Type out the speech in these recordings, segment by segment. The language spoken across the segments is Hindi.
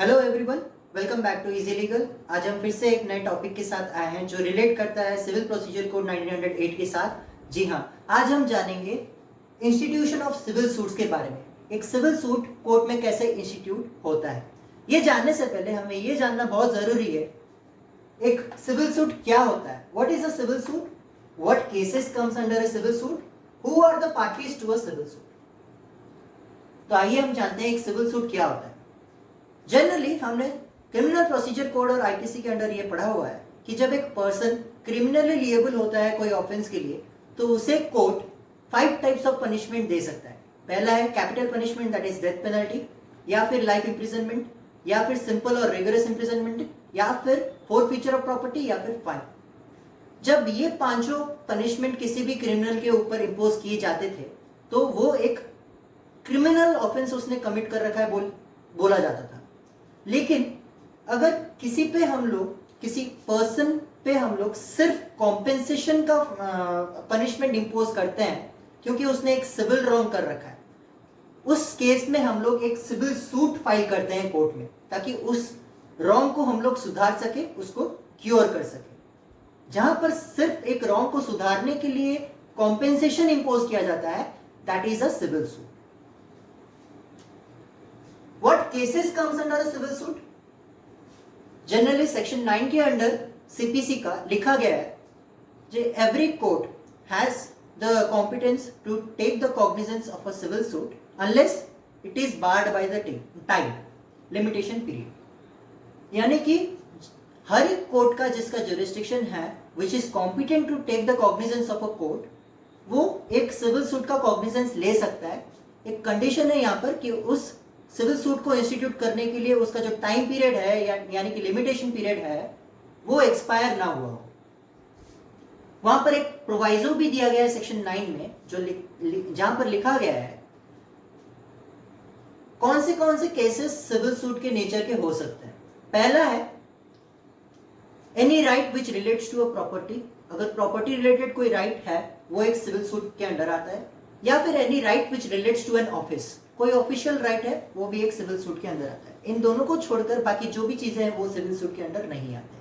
Hello everyone, welcome back to easy legal. आज हम फिर से एक नए टॉपिक के साथ आए हैं जो रिलेट करता है सिविल प्रोसीजर कोड 1908 के साथ। जी हाँ, आज हम जानेंगे इंस्टीट्यूशन ऑफ सिविल सूट्स के बारे में। एक सिविल सूट कोर्ट में कैसे इंस्टीट्यूट होता है, ये जानने से पहले हमें ये जानना बहुत जरूरी है एक सिविल सूट क्या होता है। What is a civil suit, what cases comes under a civil suit, who are the parties to a civil suit. तो आइए हम जानते हैं एक सिविल सूट क्या होता है। जनरली हमने क्रिमिनल प्रोसीजर कोड और आईपीसी के अंडर ये पढ़ा हुआ है कि जब एक पर्सन क्रिमिनली लिएबल होता है कोई ऑफेंस के लिए, तो उसे कोर्ट 5 टाइप्स ऑफ पनिशमेंट दे सकता है। पहला है capital punishment, that is death penalty, या फिर लाइफ इंप्रिजनमेंट, या फिर सिंपल और रिगरस इंप्रिजनमेंट, या फिर फोरफीचर ऑफ प्रॉपर्टी, या फिर फाइन। जब ये पांचों पनिशमेंट किसी भी क्रिमिनल के ऊपर इम्पोज किए जाते थे तो वो एक क्रिमिनल ऑफेंस उसने कमिट कर रखा है बोला जाता था। लेकिन अगर किसी पर्सन पे हम लोग सिर्फ कॉम्पेंसेशन का पनिशमेंट इंपोज करते हैं क्योंकि उसने एक सिविल रॉन्ग कर रखा है, उस केस में हम लोग एक सिविल सूट फाइल करते हैं कोर्ट में ताकि उस रॉन्ग को हम लोग सुधार सके, उसको क्योर कर सके। जहां पर सिर्फ एक रॉन्ग को सुधारने के लिए कॉम्पेंसेशन इंपोज किया जाता है, that is a civil suit. What cases comes under a civil suit? Generally section 9 के अंडर सीपीसी का लिखा गया है कि every court has the competence to take the cognizance of a civil suit unless it is barred by the time limitation period. यानी कि हर एक कोर्ट का जिसका jurisdiction है which is competent to take the cognizance of a court, वो एक सिविल सूट का cognizance ले सकता है। एक कंडीशन है यहाँ पर कि उस सिविल सूट को इंस्टीट्यूट करने के लिए उसका जो टाइम पीरियड है यानी कि लिमिटेशन पीरियड है वो एक्सपायर ना हुआ हो। वहां पर एक प्रोवाइजो भी दिया गया है सेक्शन 9 में जहां पर लिखा गया है कौन से केसेस सिविल सूट के नेचर के हो सकते हैं। पहला है any right which relates to a property. अगर प्रॉपर्टी रिलेटेड कोई राइट है वो एक सिविल सूट के अंडर आता है। या फिर any right which relates to an office, कोई ऑफिशियल राइट है वो भी एक सिविल सूट के अंदर आता है। इन दोनों को छोड़कर बाकी जो भी चीजें हैं वो सिविल सूट के अंदर नहीं आते।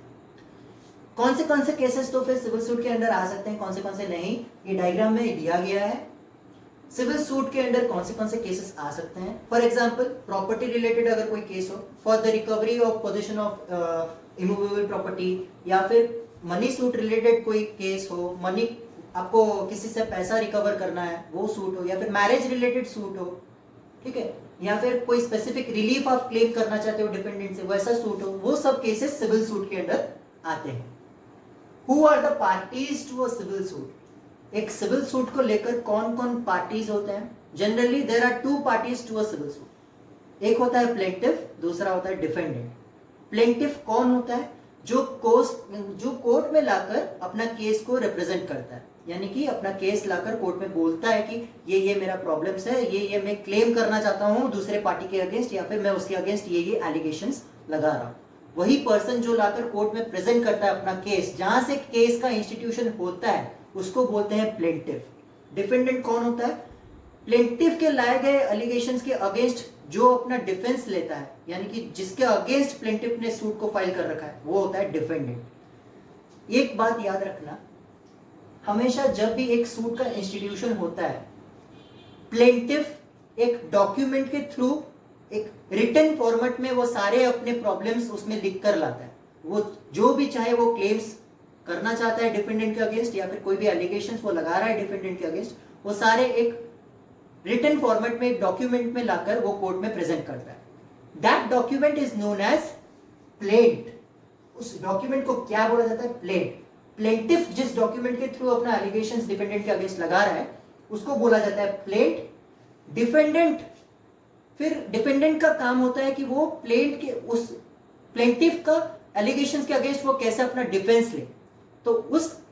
कौन से केसेस तो फिर सिविल सूट के अंदर आ सकते हैं, कौन से नहीं, ये डायग्राम में दिया गया है। सिविल सूट के अंदर कौन से केसेस आ सकते हैं। फॉर एग्जाम्पल प्रॉपर्टी रिलेटेड अगर कोई केस हो for the recovery of position of immovable property, या फिर मनी सूट रिलेटेड कोई केस हो, मनी आपको किसी से पैसा रिकवर करना है वो सूट हो, या फिर मैरिज रिलेटेड सूट हो, ठीक है, या फिर कोई स्पेसिफिक रिलीफ आप क्लेम करना चाहते हो डिफेंडेंट से, वैसा सूट हो, वो सब केसेस सिविल सूट के अंदर आते हैं। Who are the parties to a civil suit. एक सिविल सूट को लेकर कौन कौन पार्टीज होते हैं। Generally there are 2 parties to a civil suit. एक होता है प्लेंटिफ, दूसरा होता है डिफेंडेंट। प्लेंटिफ कौन होता है, जो कोर्ट में लाकर अपना केस को रिप्रेजेंट करता है, यानी कि अपना केस लाकर कोर्ट में बोलता है कि ये मेरा प्रॉब्लम्स है, ये मैं क्लेम करना चाहता हूं दूसरे पार्टी के अगेंस्ट, या फिर मैं उसके अगेंस्ट ये एलिगेशंस लगा रहा हूं। वही पर्सन जो लाकर कोर्ट में प्रेजेंट करता है अपना केस, जहां से केस का इंस्टीट्यूशन होता है, उसको बोलते हैं प्लेंटिफ। डिफेंडेंट कौन होता है, प्लेंटिफ के लाए गए एलिगेशंस के अगेंस्ट जो अपना डिफेंस लेता है, यानी कि जिसके अगेंस्ट प्लेंटिफ ने सूट को फाइल कर रखा है, वो होता है डिफेंडेंट। एक बात याद रखना, हमेशा जब भी एक सूट का इंस्टीट्यूशन होता है, प्लेंटिफ एक डॉक्यूमेंट के थ्रू एक रिटन फॉर्मेट में वो सारे अपने प्रॉब्लम्स उसमें लिख कर लाता है। वो जो भी चाहे वो क्लेम्स करना चाहता है डिफेंडेंट के अगेंस्ट, या फिर कोई भी एलिगेशंस वो लगा रहा है डिफेंडेंट के अगेंस्ट, वो सारे एक रिटन फॉर्मेट में, एक डॉक्यूमेंट में लाकर वो कोर्ट में प्रेजेंट करता है। That document is known as plaint. उस डॉक्यूमेंट को क्या बोला जाता है, प्लेंट। प्लेंटिफ जिस डॉक्यूमेंट के थ्रू अपना एलिगेशंस डिफेंडेंट के अगेंस्ट लगा रहा है उसको बोला जाता है प्लेंट। डिफेंडेंट, फिर डिफेंडेंट का काम होता है कि वो उस प्लेंटिफ का एलिगेशंस के अगेंस्ट वो कैसे अपना डिफेंस ले। तो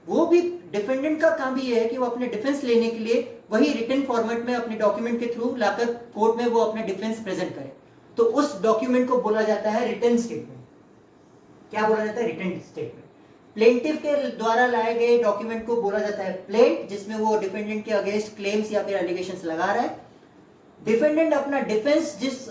वो भी डिफेंडेंट का काम भी ये है कि वो अपने डिफेंस लेने के लिए वही रिटन फॉर्मेट में अपने डॉक्यूमेंट के थ्रू लाकर कोर्ट में वो अपना डिफेंस प्रेजेंट करे। तो उस डॉक्यूमेंट को बोला जाता है रिटन स्टेटमेंट। क्या बोला जाता है, रिटन स्टेटमेंट। प्लेंटिफ के द्वारा लाए गए डॉक्यूमेंट को बोला जाता है प्लेंट, जिसमें वो डिफेंडेंट के अगेंस्ट क्लेम्स या फिर एलिगेशंस लगा रहा है। डिफेंडेंट अपना डिफेंस जिस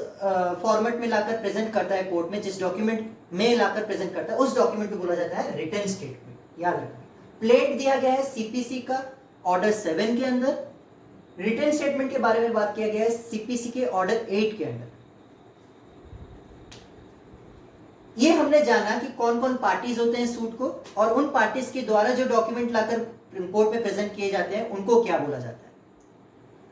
फॉर्मेट में लाकर प्रेजेंट करता है कोर्ट में, जिस डॉक्यूमेंट में लाकर प्रेजेंट करता है, उस डॉक्यूमेंट को बोला जाता है रिटन स्टेटमेंट। याद रखना, प्लेट दिया गया है सीपीसी का ऑर्डर 7 के अंदर, रिटन स्टेटमेंट के बारे में बात किया गया है सीपीसी के ऑर्डर 8 के अंदर। ये हमने जाना कि कौन कौन पार्टीज होते हैं सूट को, और उन पार्टीज के द्वारा जो डॉक्यूमेंट लाकर कोर्ट में प्रेजेंट किए जाते हैं उनको क्या बोला जाता है।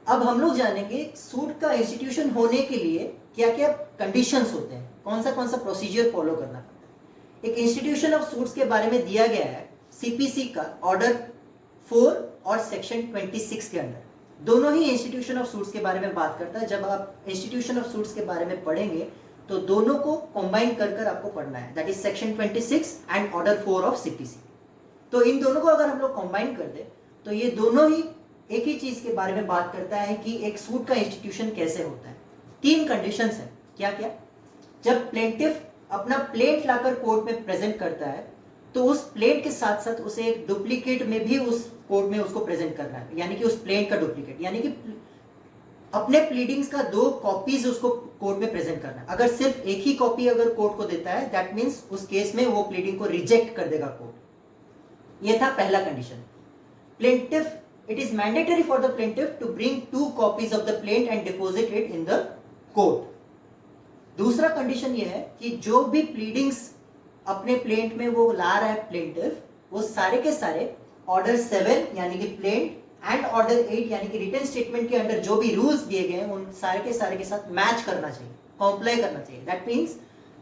अब हम लोग जानेंगे सूट का इंस्टीट्यूशन होने के लिए क्या क्या कंडीशंस होते हैं, कौन सा प्रोसीजर फॉलो करना पड़ता है। एक इंस्टीट्यूशन ऑफ सूट्स के बारे में दिया गया है सीपीसी का ऑर्डर 4 और सेक्शन 26 के अंदर। दोनों ही इंस्टीट्यूशन ऑफ सूट्स के बारे में बात करता है। जब आप इंस्टीट्यूशन ऑफ सूट्स के बारे में पढ़ेंगे तो दोनों को कंबाइन कर आपको पढ़ना है, that is section 26 and order 4 of CPC. तो इन दोनों को अगर हम लोग कंबाइन कर दे तो ये दोनों ही एक ही चीज के बारे में बात करता है कि एक सूट का इंस्टीट्यूशन कैसे होता है। 3 कंडीशंस है, क्या क्या। जब प्लेंटिफ अपना प्लेट लाकर कोर्ट में प्रेजेंट करता है तो उस प्लेट के साथ साथ उसे एक डुप्लीकेट में भी उस कोर्ट में उसको प्रेजेंट करना है, यानी कि उस प्लेट का डुप्लीकेट, यानी कि अपने प्लीडिंग्स का 2 कॉपीज उसको कोर्ट में प्रेजेंट करना है। अगर सिर्फ एक ही कॉपी अगर कोर्ट को देता है, दैट मींस उस केस में वो प्लीडिंग को रिजेक्ट कर देगा कोर्ट। ये था पहला condition. Plaintiff, it is mandatory for the plaintiff to bring 2 copies of the plaint and deposit it in the court. दूसरा कंडीशन ये है कि जो भी प्लीडिंग्स अपने प्लेंट में वो ला रहा है प्लेंटिफ, वो सारे के सारे ऑर्डर 7 यानी कि प्लेंट एंड ऑर्डर 8 यानी कि रिटन स्टेटमेंट के अंडर जो भी रूल्स दिए गए हैं उन सारे के साथ मैच करना चाहिए, कॉम्प्लाई करना चाहिए। That means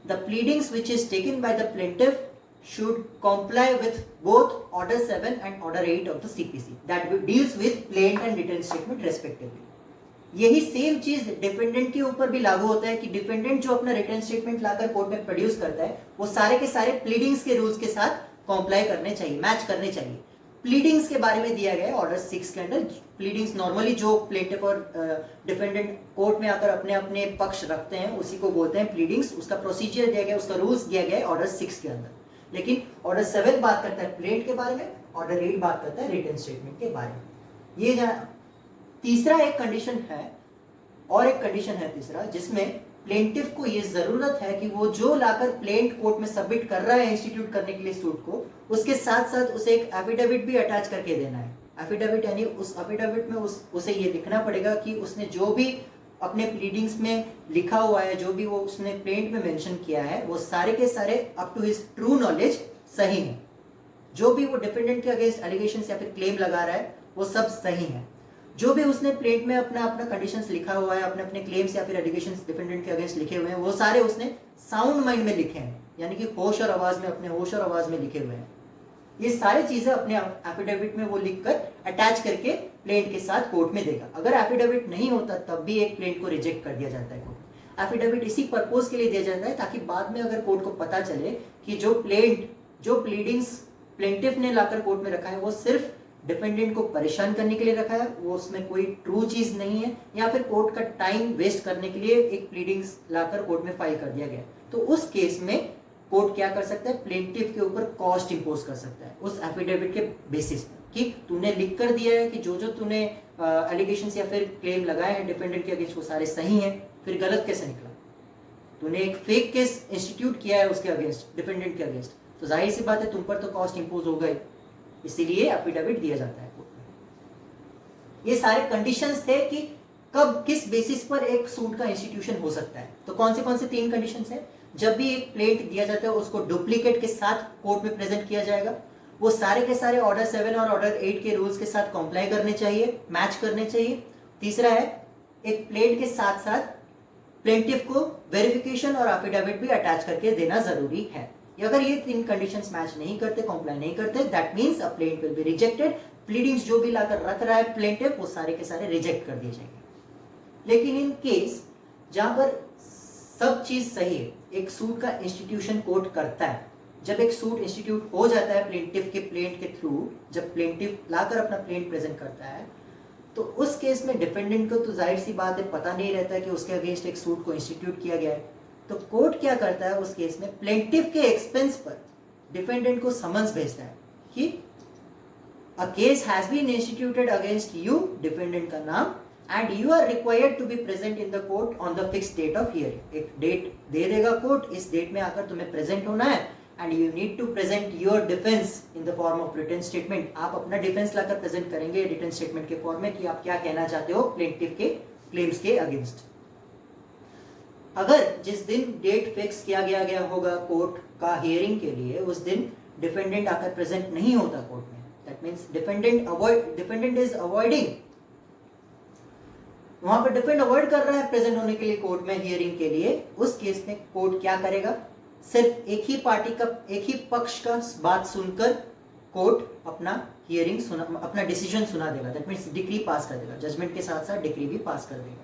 the pleadings which is taken by the plaintiff should comply with both order 7 and order 8 of the CPC that deals with plaint and written statement respectively। यही सेम चीज डिफेंडेंट के ऊपर भी लागू होता है कि डिफेंडेंट जो अपना रिटन स्टेटमेंट लाकर कोर्ट में प्रोड्यूस करता है वो सारे के सारे प्लीडिंग्स के रूल्स के साथ कॉम्प्लाई करने चाहिए, मैच करने चाहिए। प्लीडिंग्स के बारे में दिया गया है ऑर्डर 6 के अंदर। प्लीडिंग्स नॉर्मली जो प्लेंटिफ और डिफेंडेंट कोर्ट में आकर अपने अपने पक्ष रखते हैं उसी को बोलते हैं प्लीडिंग्स। उसका प्रोसीजर दिया गया, उसका रूल्स दिया गया है ऑर्डर 6 के अंदर। लेकिन ऑर्डर 7 बात करता है प्लेंट के बारे में, ऑर्डर 8 बात करता है रिटन स्टेटमेंट के बारे में। ये जाना। तीसरा एक कंडीशन है, और एक कंडीशन है तीसरा, जिसमें प्लेंटिफ को ये जरूरत है कि वो जो लाकर प्लेंट कोर्ट में सबमिट कर रहा है इंस्टीट्यूट करने के लिए सूट को, उसके साथ साथ उसे एक एफिडेविट भी अटैच करके देना है। एफिडेविट यानी उस एफिडेविट में उसे ये लिखना पड़ेगा कि उसने जो भी अपने प्लीडिंग्स में लिखा हुआ है, जो भी वो उसने प्लेंट में मेंशन किया है, वो सारे के सारे up to his true knowledge सही है। जो भी वो डिफेंडेंट के अगेंस्ट एलिगेशंस या फिर क्लेम लगा रहा है वो सब सही है। जो भी उसने प्लेंट में अपना कंडीशंस लिखा हुआ है, अपने क्लेम्स या फिर एलिगेशंस डिफेंडेंट के अगेंस्ट लिखे हुए हैं, वो सारे उसने साउंड माइंड में लिखे हैं, यानी कि होश और आवाज में, अपने होश और आवाज में लिखे हुए हैं। ये सारी चीजें अपने एफिडेविट में वो लिखकर अटैच करके प्लेंट के साथ कोर्ट में देगा। अगर एफिडेविट नहीं होता तब भी एक प्लेंट को रिजेक्ट कर दिया जाता है कोर्ट। एफिडेविट इसी पर्पस के लिए दिया जाता है ताकि बाद में अगर कोर्ट को पता चले कि जो प्लीडिंग्स प्लेंटिफ ने लाकर कोर्ट में रखा है वो सिर्फ डिफेंडेंट को परेशान करने के लिए रखा है, वो उसमें कोई ट्रू चीज नहीं है, या फिर कोर्ट का टाइम वेस्ट करने के लिए एक प्लीडिंग्स लाकर कोर्ट में फाइल कर दिया गया, तो उस केस में कोर्ट क्या कर सकता है, प्लेंटिफ के ऊपर कॉस्ट इंपोज कर सकता है उस एफिडेविट के बेसिस पर कि तूने लिख कर दिया है कि जो तूने एलिगेशंस या फिर क्लेम लगाए हैं डिफेंडेंट के अगेंस्ट वो सारे सही हैं, फिर गलत कैसे निकला? तूने एक फेक केस इंस्टीट्यूट किया है उसके अगेंस्ट, डिफेंडेंट के अगेंस्ट, तो जाहिर सी बात है तुम पर तो कॉस्ट इंपोज हो गई, इसीलिए एफिडेविट दिया जाता है कोर्ट में। ये सारे कंडीशंस थे कि कब किस बेसिस पर एक सूट का इंस्टीट्यूशन हो सकता है। तो कौन से 3 कंडीशंस हैं? जब भी एक प्लेंट दिया जाता है उसको डुप्लीकेट के साथ कोर्ट में प्रेजेंट किया जाएगा, वो सारे के सारे ऑर्डर 7 और ऑर्डर 8 के रूल्स के साथ कॉम्प्लाई करने चाहिए, मैच करने चाहिए। तीसरा है एक प्लेंट के साथ साथ प्लेंटिफ को वेरिफिकेशन और एफिडेविट भी अटैच करके देना जरूरी है। अगर ये 3 कंडीशंस मैच नहीं करते, कॉम्प्लाई नहीं करते, that means a plaint will be rejected. Pleadings जो भी लाकर रख रहा है प्लेंटिफ वो सारे के सारे रिजेक्ट कर दिए जाएंगे। लेकिन इन केस जहां पर सब चीज सही है, एक सूट का इंस्टीट्यूशन कोर्ट करता है, जब एक सूट इंस्टीट्यूट हो जाता है प्लेंटिफ के प्लेंट के थ्रू, जब प्लेंटिफ लाकर अपना प्लेंट प्रेजेंट करता है, तो उस केस में डिफेंडेंट को तो जाहिर सी बात है पता नहीं रहता है कि उसके अगेंस्ट एक सूट को इंस्टीट्यूट किया गया है। तो कोर्ट क्या करता है उस केस में, प्लेंटिफ के एक्सपेंस पर डिफेंडेंट को समन्स भेजता है कि a case has been instituted against you, defendant का नाम, and you are required to be present in the court on the fix date of hearing. एक डेट दे देगा कोर्ट, इस डेट में आकर तुम्हें प्रेजेंट होना है and you need to present your defence in the form of written statement. आप अपना डिफेंस लाकर प्रेजेंट करेंगे रिटन स्टेटमेंट के फॉर्म में कि आप क्या कहना चाहते हो प्लेंटिफ के क्लेम्स के अगेंस्ट। अगर जिस दिन डेट फिक्स किया गया होगा कोर्ट का हियरिंग के लिए, उस दिन डिफेंडेंट आकर प्रेजेंट नहीं होता कोर्ट में, that means defendant is avoiding, वहां पर डिफेंड अवॉइड कर रहा है प्रेजेंट होने के लिए कोर्ट में हियरिंग के लिए, उस केस में कोर्ट क्या करेगा, सिर्फ एक ही पार्टी का, एक ही पक्ष का बात सुनकर कोर्ट अपना हियरिंग सुना, अपना डिसीजन सुना देगा, दैट मींस डिक्री पास कर देगा, जजमेंट के साथ साथ डिक्री भी पास कर देगा।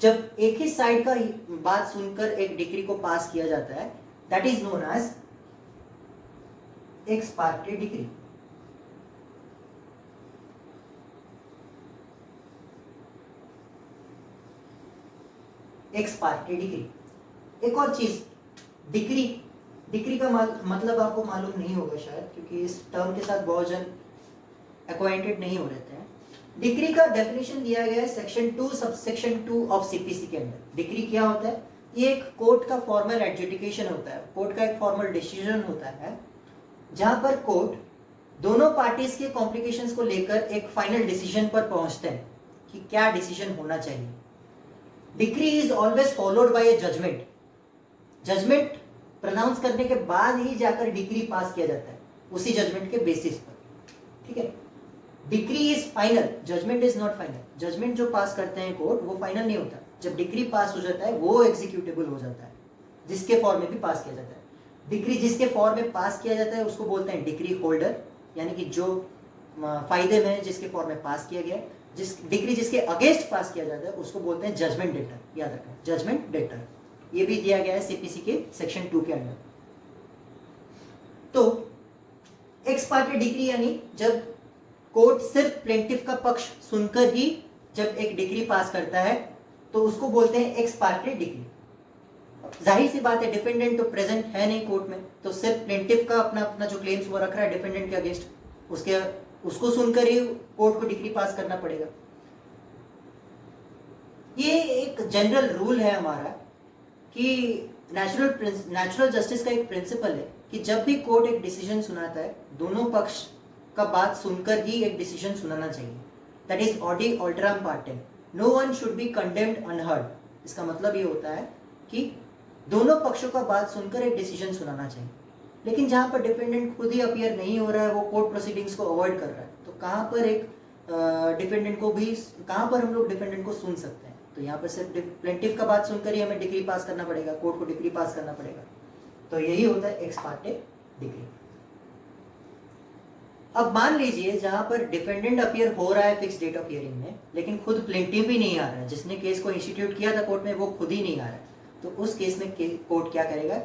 जब एक ही साइड का बात सुनकर एक डिक्री को पास किया जाता है, that is known as ex parte decree. Ex parte decree. एक और चीज, डिक्री का मतलब आपको मालूम नहीं होगा शायद, क्योंकि इस टर्म के साथ बहुत जन एक्वाइंटेड नहीं हो रहते हैं। डिक्री का डेफिनेशन दिया गया है सेक्शन 2 सबसेक्शन 2 ऑफ सीपीसी के अंदर। डिक्री क्या होता है? ये एक कोर्ट का फॉर्मल एडजुडिकेशन होता है, कोर्ट का एक फॉर्मल डिसीजन होता है, जहां पर कोर्ट दोनों पार्टीज के कॉम्प्लिकेशंस को लेकर एक फाइनल डिसीजन पर पहुंचते हैं कि क्या डिसीजन होना चाहिए। Decree is always followed by a judgement. Judgement pronounce करने के बाद ही जाकर डिक्री पास किया जाता है, उसी जजमेंट के बेसिस पर, ठीक है। Decree is final, judgement is not final. Judgement जो पास करते हैं कोर्ट वो फाइनल नहीं होता, जब डिक्री पास हो जाता है वो एग्जीक्यूटेबल हो जाता है, जिसके फॉर्म में भी पास किया जाता है। डिक्री जिसके फॉर्म में पास किया जाता है उसको बोलते हैं डिक्री होल्डर, यानी कि जो फायदे में जिसके फॉर्म में पास किया गया। जिस डिक्री जिसके अगेंस्ट पास किया जाता है उसको बोलते हैं जजमेंट डेटर। याद रखना, जजमेंट डेटर, ये भी दिया गया है सीपीसी के सेक्शन 2 के अंदर। तो एक्स पार्टे डिक्री यानी जब कोर्ट सिर्फ प्लेंटिफ का पक्ष सुनकर ही जब एक डिक्री पास करता है तो उसको बोलते हैं एक्स पार्टे डिक्री। जाहिर सी बात है, डिफेंडेंट तो प्रेजेंट है नहीं कोर्ट में, तो सिर्फ प्लेंटिफ का अपना जो क्लेम्स वो रख रहा है डिफेंडेंट के अगेंस्ट, उसको सुनकर ही कोर्ट को डिक्री पास करना पड़ेगा। ये एक जनरल रूल है हमारा कि नेचुरल जस्टिस का एक प्रिंसिपल है कि जब भी कोर्ट एक डिसीजन सुनाता है दोनों पक्ष का बात सुनकर ही एक डिसीजन सुनाना चाहिए। That is audi alteram partem, no one should be condemned unheard. इसका मतलब ये होता है कि दोनों पक्षों का बात सुनकर एक डिसीजन सुनाना चाहिए। लेकिन जहां पर डिफेंडेंट खुद ही अपीयर नहीं हो रहा है, वो कोर्ट प्रोसीडिंग्स को अवॉइड कर रहा है, तो कहां पर एक डिफेंडेंट को भी, कहां पर हम लोग डिफेंडेंट को सुन सकते हैं? तो यहाँ पर सिर्फ प्लेंटिफ का बात सुनकर ही हमें डिक्री पास करना पड़ेगा, कोर्ट को डिक्री पास करना पड़ेगा। तो यही होता है एक्स पार्टे डिक्री। अब मान लीजिए जहां पर डिफेंडेंट अपीयर हो रहा है फिक्स डेट ऑफ हियरिंग में, लेकिन खुद प्लेंटिफ ही नहीं आ रहा है, जिसने केस को इंस्टीट्यूट किया था कोर्ट में वो खुद ही नहीं आ रहा है, तो उस केस में कोर्ट क्या करेगा?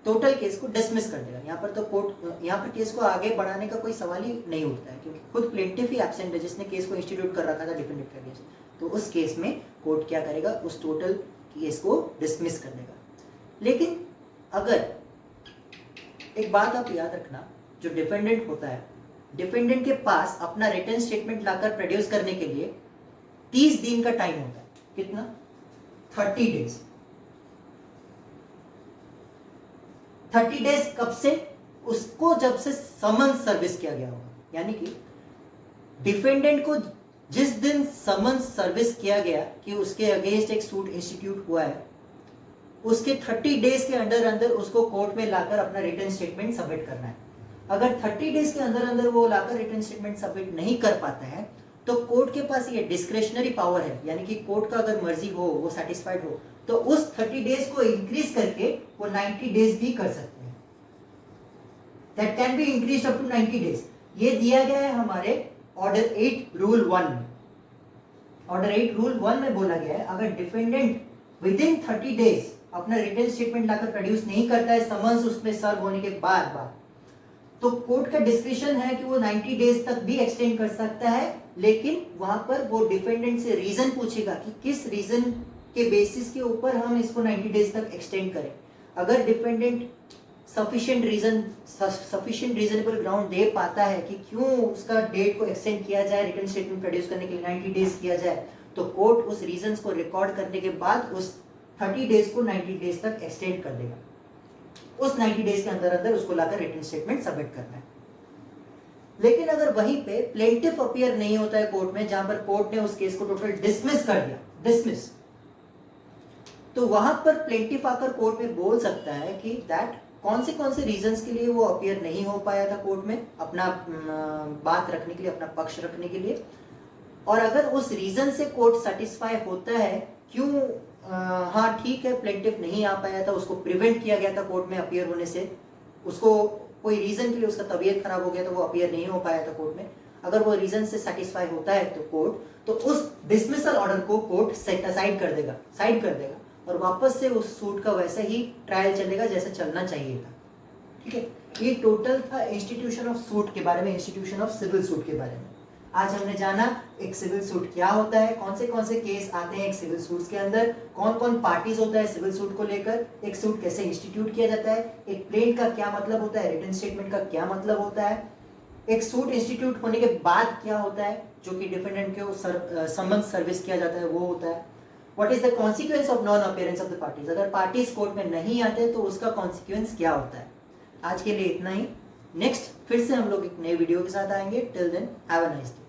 टोटल केस को डिसमिस कर देगा। यहाँ पर तो कोर्ट, यहाँ पर केस को आगे बढ़ाने का कोई सवाल ही नहीं उठता है, क्योंकि खुद प्लेंटिफ ही एब्सेंट है जिसने केस को इंस्टीट्यूट कर रखा था डिफेंडेंट के अगेंस्ट। तो उस केस में कोर्ट क्या करेगा? उस टोटल केस को डिसमिस कर देगा। लेकिन अगर एक बात आप याद रखना, जो डिफेंडेंट होता है, डिफेंडेंट के पास अपना रिटन स्टेटमेंट लाकर प्रोड्यूस करने के लिए 30 दिन का टाइम होता है। कितना? 30 डेज। 30 डेज कब से? उसको जब से समन्स सर्विस किया गया होगा, यानी कि डिफेंडेंट को जिस दिन समन्स सर्विस किया गया कि उसके अगेंस्ट एक सूट इंस्टीट्यूट हुआ है, उसके 30 डेज के अंदर अंदर उसको कोर्ट में लाकर अपना रिटन स्टेटमेंट सबमिट करना है। अगर 30 डेज के अंदर अंदर वो लाकर रिटन स्टेटमेंट सबमिट नहीं कर पाता है तो कोर्ट के पास ये डिस्क्रेशनरी पावर है, यानी कि कोर्ट का अगर मर्जी हो, वो सेटिस्फाइड हो, तो उस 30 डेज को इंक्रीज करके वो 90 डेज भी कर सकते हैं। That can be increase up to 90 days. ये दिया गया है हमारे ऑर्डर 8 रूल 1 में। ऑर्डर 8 रूल 1 में बोला गया है अगर डिफेंडेंट विद इन 30 डेज अपना रिटन स्टेटमेंट लाकर प्रोड्यूस नहीं करता है समन्स उसमें सर्व होने के बाद तो कोर्ट का डिस्क्रिप्शन है कि वो 90 डेज तक भी एक्सटेंड कर सकता है, लेकिन वहां पर वो डिफेंडेंट से रीजन पूछेगा कि किस रीजन के बेसिस के ऊपर हम इसको 90 डेज तक एक्सटेंड करें। अगर डिफेंडेंट सफिशिएंट रीजनेबल ग्राउंड दे पाता है कि क्यों उसका डेट को एक्सटेंड किया जाए, रिटर्न स्टेटमेंट प्रोड्यूस करने के लिए 90 डेज किया जाए, तो कोर्ट उस रीजंस को रिकॉर्ड करने के बाद उस 30 डेज को 90 डेज तक एक्सटेंड कर देगा। उस 90 डेज के अंदर अंदर उसको लाकर रिटर्न स्टेटमेंट सबमिट करना है। लेकिन अगर वहीं पे प्लेंटिफ अपीयर नहीं होता है कोर्ट में, जहां पर कोर्ट ने उस केस को टोटल डिसमिस कर दिया, डिसमिस, तो वहां पर प्लेंटिफ आकर कोर्ट में बोल सकता है कि दैट कौन से रीजंस के लिए वो अपीयर नहीं हो पाया था कोर्ट में अपना बात रखने के लिए, अपना पक्ष रखने के लिए, और अगर उस रीजन से कोर्ट सेटिस्फाई होता है क्यों हाँ ठीक है प्लेंटिफ नहीं आ पाया था, उसको प्रिवेंट किया गया था कोर्ट में अपीयर होने से, उसको कोई रीजन के लिए उसका तबीयत खराब हो गया था, वो अपीयर नहीं हो पाया था कोर्ट में, अगर वो रीजन से सेटिस्फाई होता है तो कोर्ट तो उस डिसमिसल ऑर्डर को कोर्ट साइड कर देगा और वापस से उस सूट का वैसे ही ट्रायल चलेगा जैसे चलना चाहिए था। ठीक है, ये टोटल था इंस्टीट्यूशन ऑफ सूट के बारे में, इंस्टीट्यूशन ऑफ सिविल सूट के बारे में। आज हमने जाना एक सिविल सूट क्या होता है, कौन से केस आते हैं एक सिविल सूट्स के अंदर, कौन कौन पार्टीज होता है सिविल सूट को लेकर, एक सूट कैसे इंस्टीट्यूट किया जाता है, एक प्लेंट का क्या मतलब होता है, रिटन स्टेटमेंट का क्या मतलब होता है, एक सूट इंस्टीट्यूट होने के बाद क्या होता है जो कि डिफेंडेंट के संबंध सर्विस किया जाता है वो होता है, what is the consequence of non appearance of the parties, अगर पार्टीज कोर्ट में नहीं आते तो उसका कॉन्सिक्वेंस क्या होता है। आज के लिए इतना ही, नेक्स्ट फिर से हम लोग एक नए वीडियो के साथ आएंगे, till then have a nice day.